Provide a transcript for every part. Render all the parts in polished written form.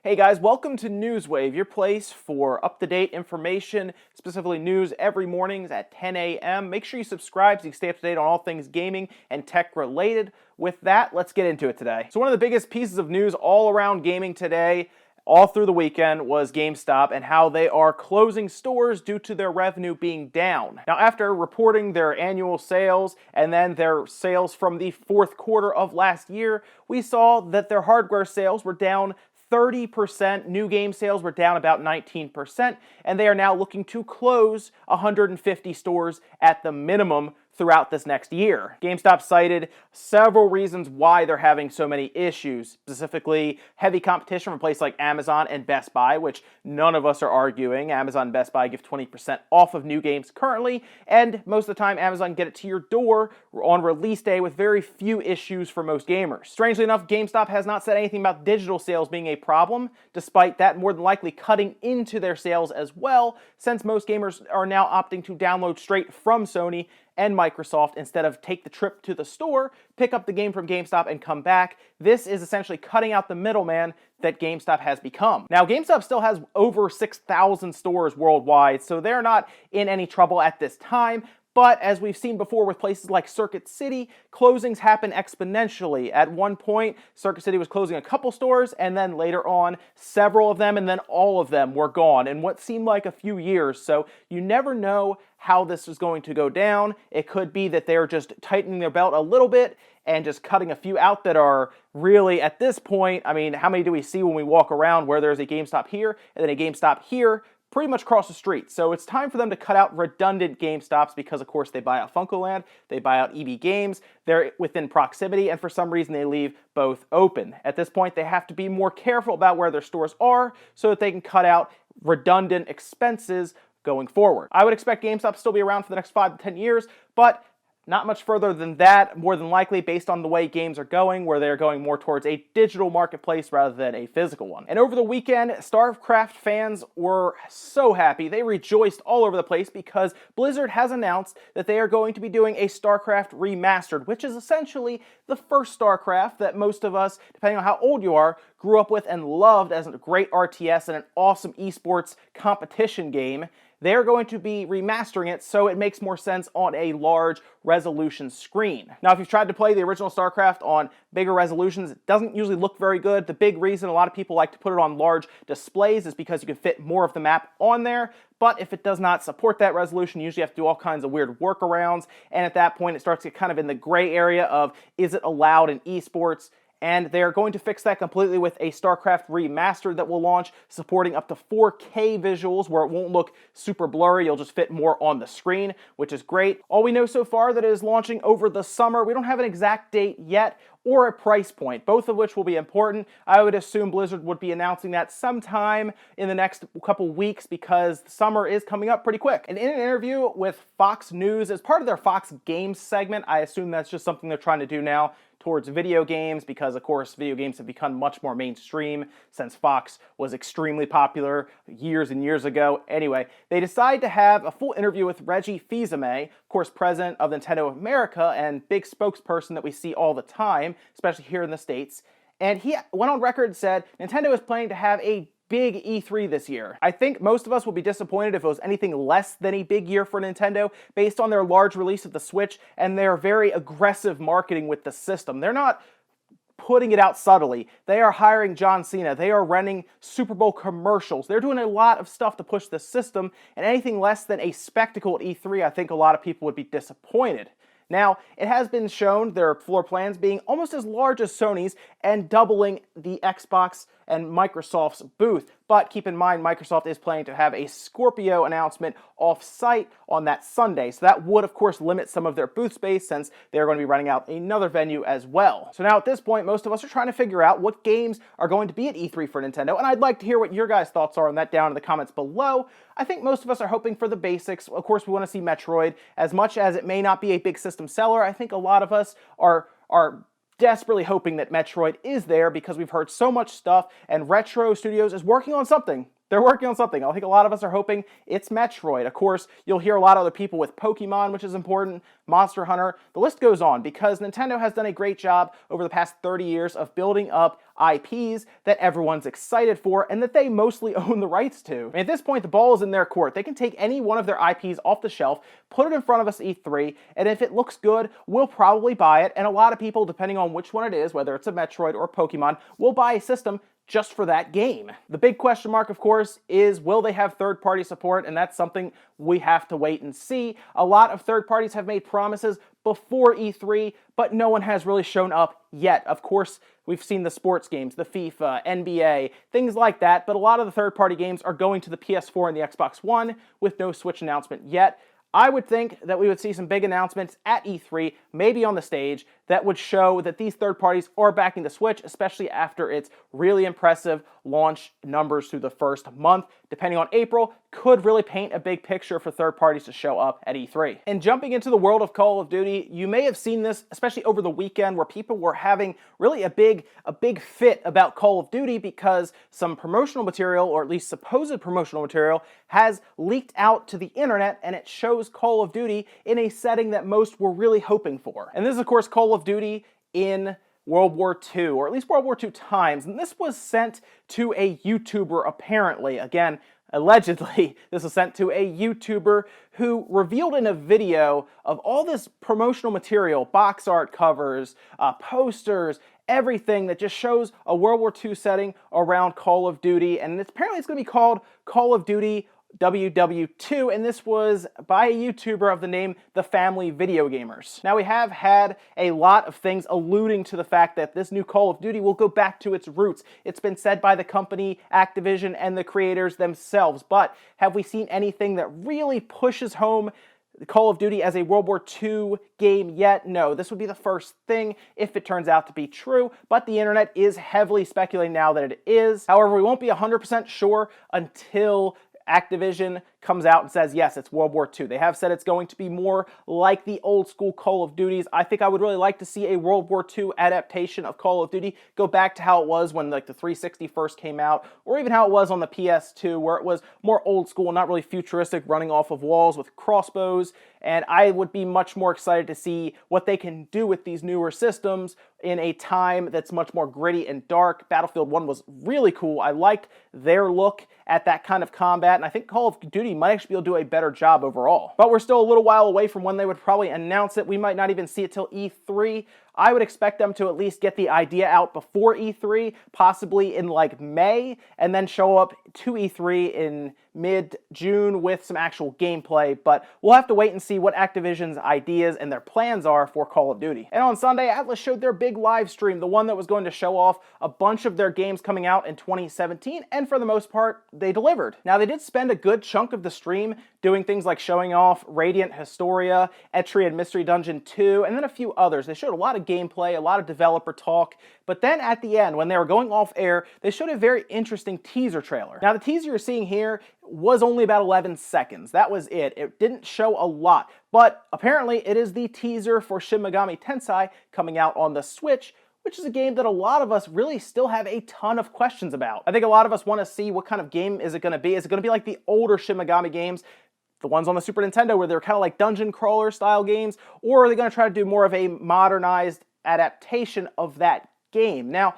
Hey guys, welcome to Newswave, your place for up-to-date information, specifically news every mornings at 10 a.m. Make sure you subscribe so you can stay up to date on all things gaming and tech related. With that, let's get into it today. So one of the biggest pieces of news all around gaming today, all through the weekend, was GameStop and how they are closing stores due to their revenue being down. Now, after reporting their annual sales and then their sales from the fourth quarter of last year, we saw that their hardware sales were down 30%, new game sales were down about 19%, and they are now looking to close 150 stores at the minimum throughout this next year. GameStop cited several reasons why they're having so many issues, specifically heavy competition from places like Amazon and Best Buy, which none of us are arguing. Amazon and Best Buy give 20% off of new games currently, and most of the time Amazon get it to your door on release day with very few issues for most gamers. Strangely enough, GameStop has not said anything about digital sales being a problem, despite that more than likely cutting into their sales as well, since most gamers are now opting to download straight from Sony and Microsoft instead of take the trip to the store, pick up the game from GameStop, and come back. This is essentially cutting out the middleman that GameStop has become. Now, GameStop still has over 6,000 stores worldwide, so they're not in any trouble at this time. But as we've seen before with places like Circuit City, closings happen exponentially. At one point, Circuit City was closing a couple stores, and then later on, several of them, and then all of them were gone in what seemed like a few years. So you never know how this is going to go down. It could be that they're just tightening their belt a little bit and just cutting a few out that are really, at this point, I mean, how many do we see when we walk around where there's a GameStop here and then a GameStop here? Pretty much across the street. So it's time for them to cut out redundant GameStops because, of course, they buy out FuncoLand, they buy out EB Games, they're within proximity, and for some reason they leave both open. At this point, they have to be more careful about where their stores are so that they can cut out redundant expenses going forward. I would expect GameStop to still be around for the next 5 to 10 years, but not much further than that, more than likely, based on the way games are going, where they're going more towards a digital marketplace rather than a physical one. And over the weekend, Starcraft fans were so happy. They rejoiced all over the place because Blizzard has announced that they are going to be doing a Starcraft Remastered, which is essentially the first Starcraft that most of us, depending on how old you are, grew up with and loved as a great RTS and an awesome esports competition game. They're going to be remastering it so it makes more sense on a large resolution screen. Now, if you've tried to play the original StarCraft on bigger resolutions, it doesn't usually look very good. The big reason a lot of people like to put it on large displays is because you can fit more of the map on there. But if it does not support that resolution, you usually have to do all kinds of weird workarounds. And at that point, it starts to get kind of in the gray area of, is it allowed in esports? And they're going to fix that completely with a StarCraft Remastered that will launch, supporting up to 4K visuals where it won't look super blurry. You'll just fit more on the screen, which is great. All we know so far that it is launching over the summer. We don't have an exact date yet or a price point, both of which will be important. I would assume Blizzard would be announcing that sometime in the next couple weeks because summer is coming up pretty quick. And in an interview with Fox News, as part of their Fox Games segment, I assume that's just something they're trying to do now towards video games because, of course, video games have become much more mainstream since Fox was extremely popular years and years ago. Anyway, they decided to have a full interview with Reggie, fils-ame, of course, president of Nintendo of America and big spokesperson that we see all the time, especially here in the States. And he went on record and said Nintendo is planning to have a big E3 this year. I think most of us will be disappointed if it was anything less than a big year for Nintendo based on their large release of the Switch and their very aggressive marketing with the system. They're not putting it out subtly. They are hiring John Cena. They are running Super Bowl commercials. They're doing a lot of stuff to push the system, and anything less than a spectacle at E3, I think a lot of people would be disappointed. Now, it has been shown their floor plans being almost as large as Sony's and doubling the Xbox and Microsoft's booth. But keep in mind, Microsoft is planning to have a Scorpio announcement off-site on that Sunday. So that would, of course, limit some of their booth space since they're going to be running out another venue as well. So now at this point, most of us are trying to figure out what games are going to be at E3 for Nintendo. And I'd like to hear what your guys' thoughts are on that down in the comments below. I think most of us are hoping for the basics. Of course, we want to see Metroid. As much as it may not be a big system seller, I think a lot of us are desperately hoping that Metroid is there because we've heard so much stuff and Retro Studios is working on something. They're working on something. I think a lot of us are hoping it's Metroid. Of course, you'll hear a lot of other people with Pokemon, which is important, Monster Hunter. The list goes on because Nintendo has done a great job over the past 30 years of building up IPs that everyone's excited for and that they mostly own the rights to. I mean, at this point, the ball is in their court. They can take any one of their IPs off the shelf, put it in front of us at E3, and if it looks good, we'll probably buy it. And a lot of people, depending on which one it is, whether it's a Metroid or Pokemon, will buy a system just for that game. The big question mark, of course, is will they have third-party support? And that's something we have to wait and see. A lot of third parties have made promises before E3, but no one has really shown up yet. Of course, we've seen the sports games, the FIFA, NBA, things like that, but a lot of the third-party games are going to the PS4 and the Xbox One with no Switch announcement yet. I would think that we would see some big announcements at E3, maybe on the stage, that would show that these third parties are backing the Switch, especially after its really impressive launch numbers through the first month. Depending on April, could really paint a big picture for third parties to show up at E3. And jumping into the world of Call of Duty, you may have seen this, especially over the weekend, where people were having really a big fit about Call of Duty because some promotional material, or at least supposed promotional material, has leaked out to the internet, and it shows Call of Duty in a setting that most were really hoping for. And this is, of course, Call of Duty in World War II, or at least World War II times, and this was sent to a YouTuber, apparently. Again, allegedly, this was sent to a YouTuber who revealed in a video of all this promotional material, box art covers, posters, everything that just shows a World War II setting around Call of Duty, and apparently it's going to be called Call of Duty WWII, and this was by a YouTuber of the name The Family Video Gamers. Now, we have had a lot of things alluding to the fact that this new Call of Duty will go back to its roots. It's been said by the company, Activision, and the creators themselves, but have we seen anything that really pushes home Call of Duty as a World War II game yet? No, this would be the first thing if it turns out to be true, but the internet is heavily speculating now that it is. However, we won't be 100% sure until Activision comes out and says, yes, it's World War II. They have said it's going to be more like the old school Call of Duties. I think I would really like to see a World War II adaptation of Call of Duty go back to how it was when like the 360 first came out, or even how it was on the PS2, where it was more old school, not really futuristic, running off of walls with crossbows. And I would be much more excited to see what they can do with these newer systems in a time that's much more gritty and dark. Battlefield 1 was really cool. I liked their look at that kind of combat, and I think Call of Duty might actually be able to do a better job overall. But we're still a little while away from when they would probably announce it. We might not even see it till E3. I would expect them to at least get the idea out before E3, possibly in like May, and then show up to E3 in mid-June with some actual gameplay, but we'll have to wait and see what Activision's ideas and their plans are for Call of Duty. And on Sunday, Atlas showed their big live stream, the one that was going to show off a bunch of their games coming out in 2017, and for the most part, they delivered. Now, they did spend a good chunk of the stream doing things like showing off Radiant Historia, Etrian Mystery Dungeon 2, and then a few others. They showed a lot of gameplay, a lot of developer talk, but then at the end, when they were going off air, they showed a very interesting teaser trailer. Now, the teaser you're seeing here was only about 11 seconds. That was it. It didn't show a lot, but apparently it is the teaser for Shin Megami Tensei coming out on the Switch, which is a game that a lot of us really still have a ton of questions about. I think a lot of us want to see what kind of game is it going to be. Is it going to be like the older Shin Megami games, the ones on the Super Nintendo where they're kind of like dungeon crawler style games, or are they going to try to do more of a modernized adaptation of that game? Now,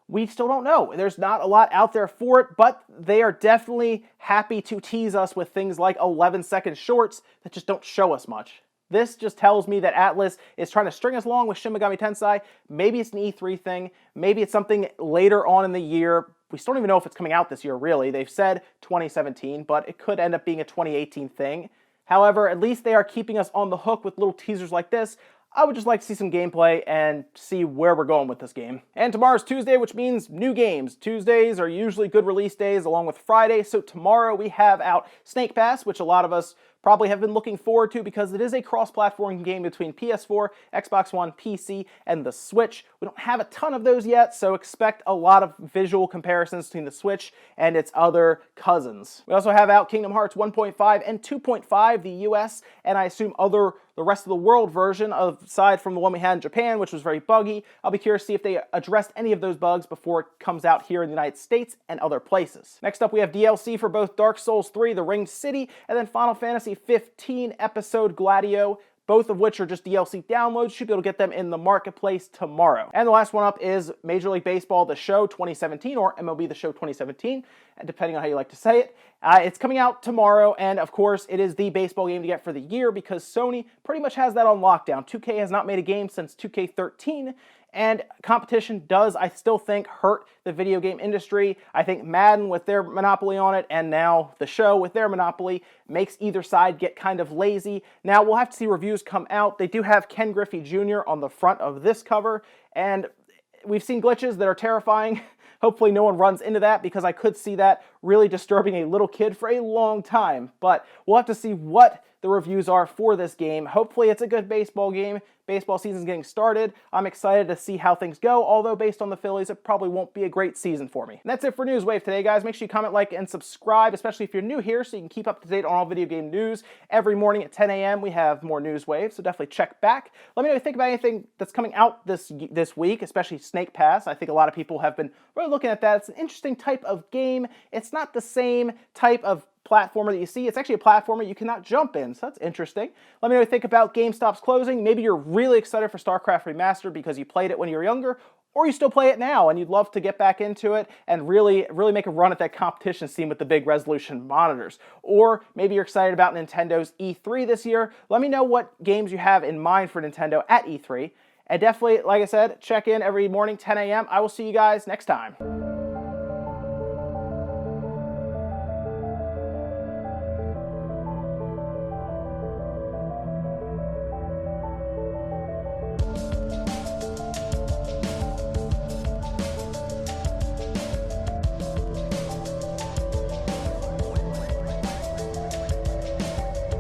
we still don't know. There's not a lot out there for it, but they are definitely happy to tease us with things like 11-second shorts that just don't show us much. This just tells me that Atlas is trying to string us along with Shin Megami Tensei. Maybe it's an E3 thing. Maybe it's something later on in the year. We still don't even know if it's coming out this year, really. They've said 2017, but it could end up being a 2018 thing. However, at least they are keeping us on the hook with little teasers like this. I would just like to see some gameplay and see where we're going with this game. And tomorrow's Tuesday, which means new games. Tuesdays are usually good release days along with Friday, so tomorrow we have out Snake Pass, which a lot of us probably have been looking forward to because it is a cross-platform game between PS4, Xbox One, PC, and the Switch. We don't have a ton of those yet, so expect a lot of visual comparisons between the Switch and its other cousins. We also have out Kingdom Hearts 1.5 and 2.5, the US, and I assume other the rest of the world version, aside from the one we had in Japan, which was very buggy. I'll be curious to see if they addressed any of those bugs before it comes out here in the United States and other places. Next up, we have DLC for both Dark Souls 3, The Ringed City, and then Final Fantasy 15 Episode Gladio, both of which are just DLC downloads. Should be able to get them in the marketplace tomorrow. And the last one up is Major League Baseball The Show 2017, or MLB The Show 2017, depending on how you like to say it. It's coming out tomorrow, and of course, it is the baseball game to get for the year because Sony pretty much has that on lockdown. 2K has not made a game since 2K13, and competition does, I still think, hurt the video game industry. I think Madden, with their monopoly on it, and now The Show with their monopoly, makes either side get kind of lazy. Now, we'll have to see reviews come out. They do have Ken Griffey Jr. on the front of this cover, and we've seen glitches that are terrifying. Hopefully no one runs into that, because I could see that really disturbing a little kid for a long time. But we'll have to see what the reviews are for this game. Hopefully it's a good baseball game. Baseball season's getting started. I'm excited to see how things go, although based on the Phillies, it probably won't be a great season for me. And that's it for Newswave today, guys. Make sure you comment, like, and subscribe, especially if you're new here, so you can keep up to date on all video game news. Every morning at 10 a.m. we have more Newswave, so definitely check back. Let me know what you think about anything that's coming out this week, especially Snake Pass. I think a lot of people have been really looking at that. It's an interesting type of game. It's not the same type of platformer that you see. It's actually a platformer you cannot jump in, so that's interesting. Let me know what you think about GameStop's closing. Maybe you're really excited for Starcraft Remastered because you played it when you were younger, or you still play it now and you'd love to get back into it and really make a run at that competition scene with the big resolution monitors. Or maybe you're excited about Nintendo's E3 this year. Let me know what games you have in mind for Nintendo at E3. And definitely, like I said, check in every morning, 10 a.m. I will see you guys next time.